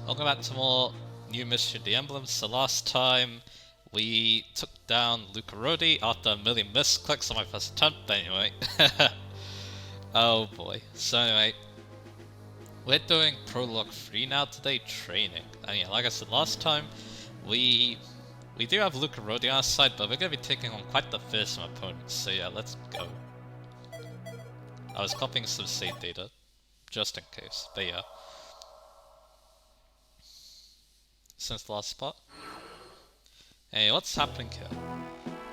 Welcome back to more new mission, the Emblem. So last time we took down Lucarodi after a million misclicks on my first attempt, anyway. Oh boy. So anyway, we're doing Prologue 3 now today, training. And yeah, like I said last time, we do have Lucarodi on our side, but we're going to be taking on quite the fearsome opponents. So yeah, let's go. I was copying some save data, just in case, but yeah. Since the last spot. Hey, what's happening here?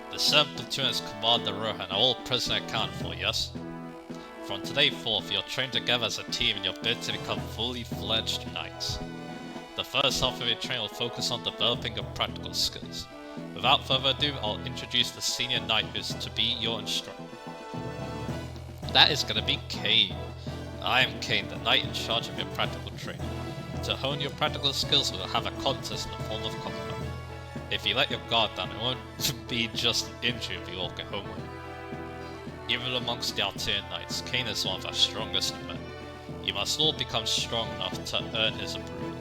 The 7th platoon is Commander Rohan, all prisoner accounted for, yes? From today forth, you're trained together as a team and you're bid to become fully fledged knights. The first half of your training will focus on developing your practical skills. Without further ado, I'll introduce the senior knight who is to be your instructor. That is gonna be Kane. I am Kane, the knight in charge of your practical training. To hone your practical skills, we'll have a contest in the form of combat. If you let your guard down, it won't be just an injury if you all get home with it. Even amongst the Altian Knights, Kane is one of our strongest men. You must all become strong enough to earn his approval.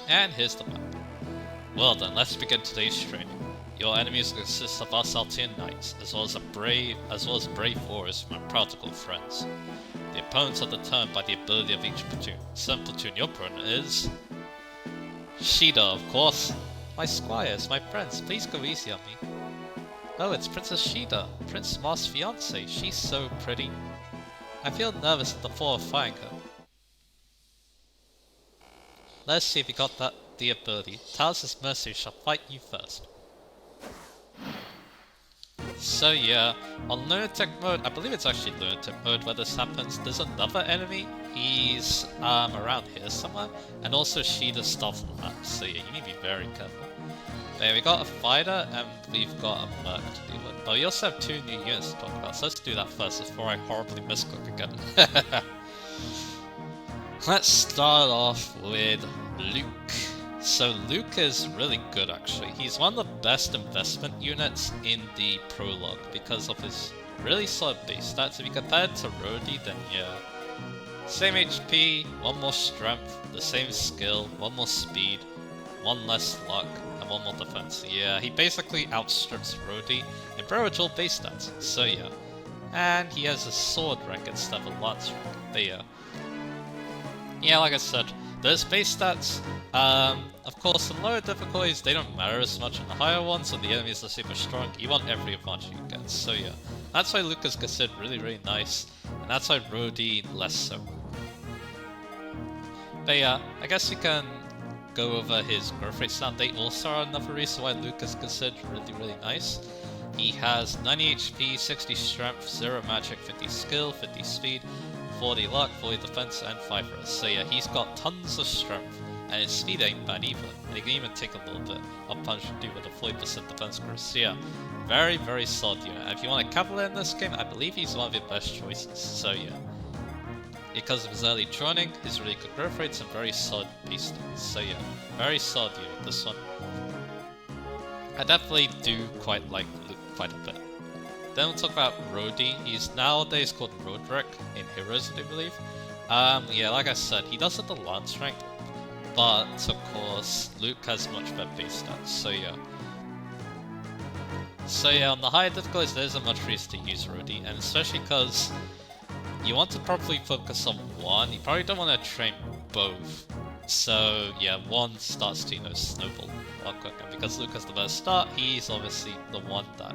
And here's the map. Well then, let's begin today's training. Your enemies consist of us Altian Knights, as well as brave warriors from our practical friends. The opponents are determined by the ability of each platoon. Some platoon your opponent is... Shida, of course. My squires, my friends, please go easy on me. Oh, it's Princess Shida, Prince Mar's fiancée. She's so pretty. I feel nervous at the thought of fighting her. Let's see if you got the ability. Talos' mercy shall fight you first. So yeah, on Lunatic mode, I believe it's actually Lunatic mode where this happens, there's another enemy, he's around here somewhere, and also Shida's stuff on the map, so yeah, you need to be very careful. There, we got a fighter, and we've got a merc to deal with, but we also have 2 new units to talk about, so let's do that first before I horribly misclick again. Let's start off with Luke. So Luke is really good actually. He's one of the best investment units in the Prologue because of his really solid base stats. If you compare it to Rhodey, then yeah. Same HP, 1 more strength, the same skill, 1 more speed, 1 less luck, and 1 more defense. Yeah, he basically outstrips Rhodey in pretty much all base stats, so yeah. And he has a sword rank instead of a lance rank, but yeah. Yeah, like I said, those base stats, of course, in lower difficulties, they don't matter as much. On the higher ones, when the enemies are super strong, you want every advantage you get, so yeah. That's why Luke is considered really, really nice, and that's why Rhodey less so. But yeah, I guess we can go over his growth rate stat. They also are another reason why Luke is considered really, really nice. He has 90 HP, 60 strength, 0 magic, 50 skill, 50 speed, 40 luck, 40 defense, and 5 res. So yeah, he's got tons of strength, and his speed ain't bad either. And he can even take a little bit of punch to do with a 40% defense curse. So yeah, very, very solid unit. And if you want a cavalier in this game, I believe he's one of your best choices. So yeah, because of his early joining, his really good growth rates, and very solid base stats. So yeah, very solid unit, this one. I definitely do quite like Luke quite a bit. Then we'll talk about Rhodey. He's nowadays called Roderick in Heroes, I believe. Yeah, like I said, he does have the lance rank, but of course, Luke has much better base stats, so yeah. So yeah, on the higher difficulties, there isn't much reason to use Rhodey, and especially because you want to probably focus on one. You probably don't want to train both. So yeah, one starts to, snowball a lot quicker. Because Luke has the best start, he's obviously the one that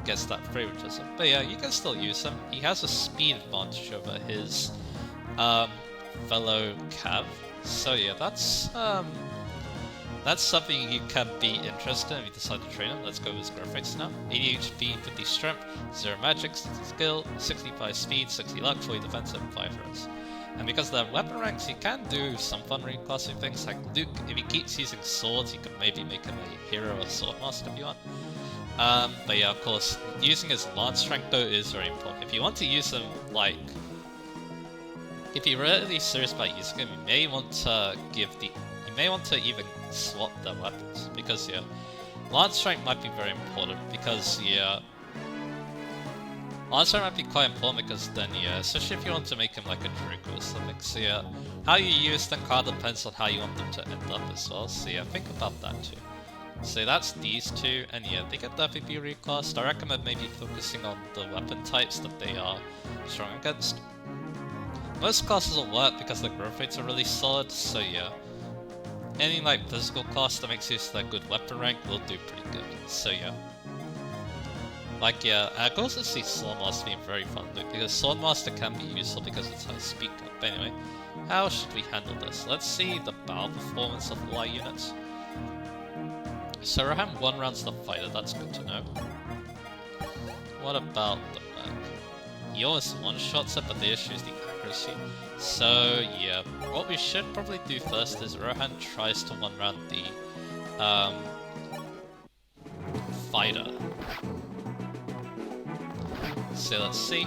gets that favoritism. But yeah, you can still use him. He has a speed advantage over his fellow Cav. So yeah, that's something you can be interested in if you decide to train him. Let's go with his growth rates now. 80 HP, 50 strength, 0 magic, 60 skill, 65 speed, 60 luck, 40 defense, and 5 res. And because of their weapon ranks, you can do some fun reclassing things. Like Luke, if he keeps using swords, you can maybe make him a hero or sword master if you want. But yeah, of course, using his lance rank though is very important. If you want to use him, like, if you're really serious about using him, you may want to even swap their weapons, because yeah, lance rank might be very important, because yeah, Answer might be quite important because then, yeah, especially if you want to make him like a Draco or something. So yeah, how you use them kind of depends on how you want them to end up as well. So yeah, think about that too. So that's these two, and yeah, they could definitely be reclassed. I recommend maybe focusing on the weapon types that they are strong against. Most classes will work because the growth rates are really solid, so yeah. Any like physical class that makes use of their good weapon rank will do pretty good, so yeah. Like yeah, I can also see Swordmaster being very fun because Swordmaster can be useful because it's high speed cut. But anyway, how should we handle this? Let's see the battle performance of Y units. So Rohan one-rounds the fighter, that's good to know. What about the mech? He always one-shots it, but the issue is the accuracy. So yeah, what we should probably do first is Rohan tries to one-round the fighter. So let's see.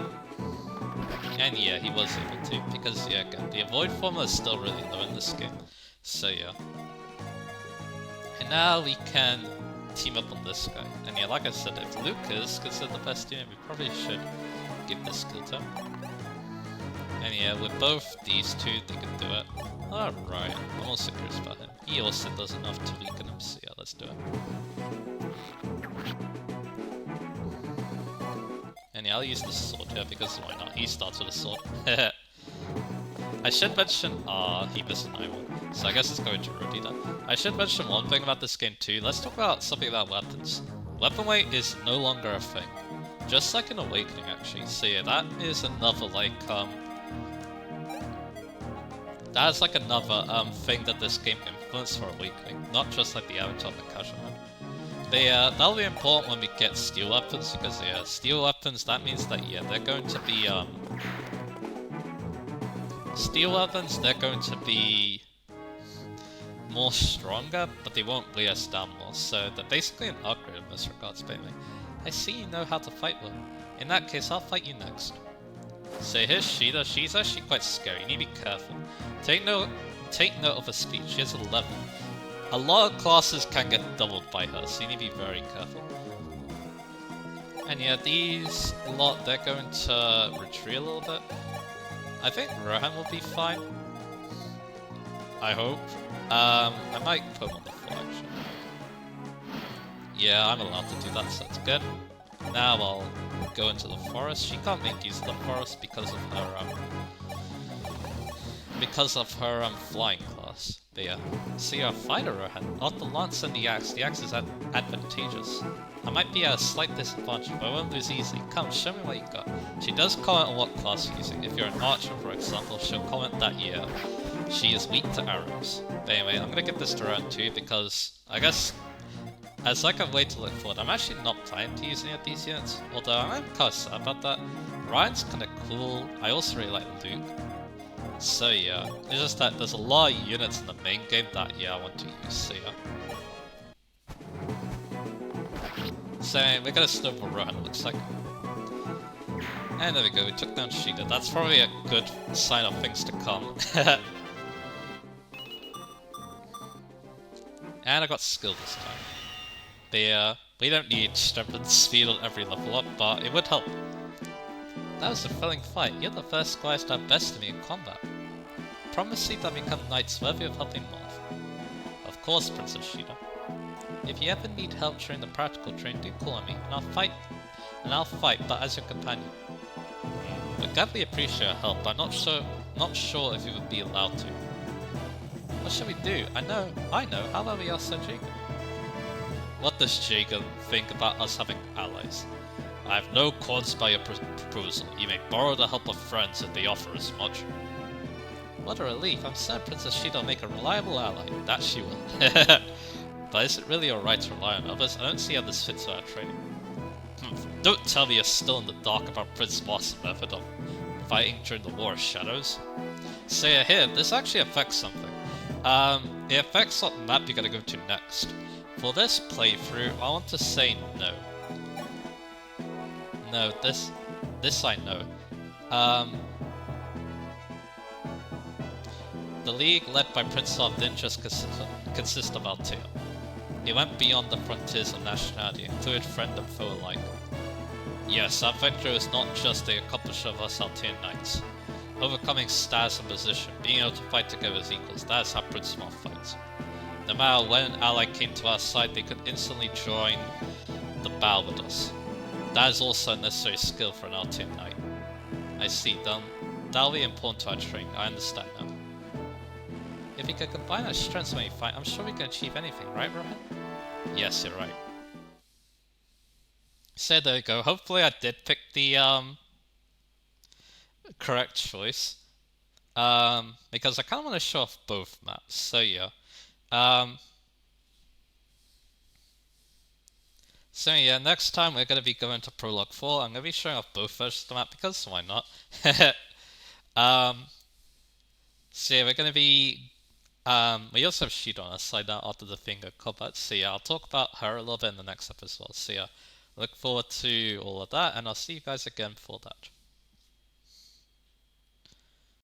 And yeah, he was able to, because yeah, again, the avoid formula is still really low in this game. So yeah. And now we can team up on this guy. And yeah, like I said, if Luke is considered the best unit, we probably should give this skill to him. And yeah, with both these two, they can do it. Alright, I'm also curious about him. He also does enough to weaken him, so yeah, let's do it. And yeah, I'll use the sword here, because why not? He starts with a sword. I should mention, he missed an eye one, so I guess it's going to Ruby then. I should mention one thing about this game too. Let's talk about something about weapons. Weapon weight is no longer a thing. Just like in Awakening actually, so yeah, that is another like, that's like another thing that this game influenced for Awakening, not just like the Avatar and the Casual one. But yeah, that'll be important when we get steel weapons, because yeah, steel weapons, that means that yeah, they're going to be, steel weapons, they're going to be more stronger, but they won't weigh us down more, so they're basically an upgrade in most regards, but anyway. I see you know how to fight well. In that case, I'll fight you next. So here's Sheeta. She's actually quite scary, you need to be careful. Take note of her speed, she has 11. A lot of classes can get doubled by her, so you need to be very careful. And yeah, these lot, they're going to retreat a little bit. I think Rohan will be fine. I hope. I might put him on the floor actually. Yeah, I'm allowed to do that, so that's good. Now I'll go into the forest. She can't make use of the forest because of her flying class. But yeah, see our fighter Rohan. Not the lance and the axe. The axe is advantageous. I might be at a slight disadvantage, but I won't lose easily. Come, show me what you got. She does comment on what class you're using. If you're an archer, for example, she'll comment that yeah, she is weak to arrows. But anyway, I'm gonna give this to Rohan too, because I guess as like a way to look forward, I'm actually not planning to use any of these units, although I'm kind of sad about that. Ryan's kind of cool. I also really like Luke. So yeah, it's just that there's a lot of units in the main game that yeah, I want to use, so yeah. So we're gonna snowball Rohan, it looks like. And there we go, we took down Sheeta. That's probably a good sign of things to come. And I got skill this time. But yeah, we don't need strength and speed on every level up, but it would help. That was a thrilling fight. You're the first guys to have bested me in combat. Promise me that become knights worthy of helping Marv. Of course, Princess Sheeta. If you ever need help during the practical training, do call on me, and I'll fight, but as your companion. I'd gladly appreciate your help, but I'm not sure if you would be allowed to. What should we do? I know, how about we ask Sir Jacob? What does Jacob think about us having allies? I have no qualms by your proposal. You may borrow the help of friends if they offer as much. What a relief, I'm certain Princess Sheeta will make a reliable ally. That she will. But is it really alright to rely on others? I don't see how this fits with our training. Don't tell me you're still in the dark about Prince Moss' method of fighting during the War of Shadows. So yeah, here, this actually affects something. It affects what map you're gonna go to next. For this playthrough, I want to say no. No, this I know. The League, led by Prince Love, didn't just consist of Altea. It went beyond the frontiers of nationality, included friend and foe alike. Yes, our victory is not just the accomplishment of us Altian Knights. Overcoming status and position, being able to fight together as equals, that is how Princemark fights. No matter when an ally came to our side, they could instantly join the battle with us. That is also a necessary skill for an Altian Knight. I see, that'll be important to our training, I understand now. If we can combine our strengths when we fight, I'm sure we can achieve anything, right, Rohan? Yes, you're right. So there we go. Hopefully I did pick the correct choice. Because I kind of want to show off both maps. So yeah. Um, so yeah, next time we're going to be going to Prologue 4. I'm going to be showing off both versions of the map because why not? um, so yeah, we're going to be... we also have Sheet on our side now after the finger combat. So yeah, I'll talk about her a little bit in the next episode. So yeah, look forward to all of that, and I'll see you guys again for that.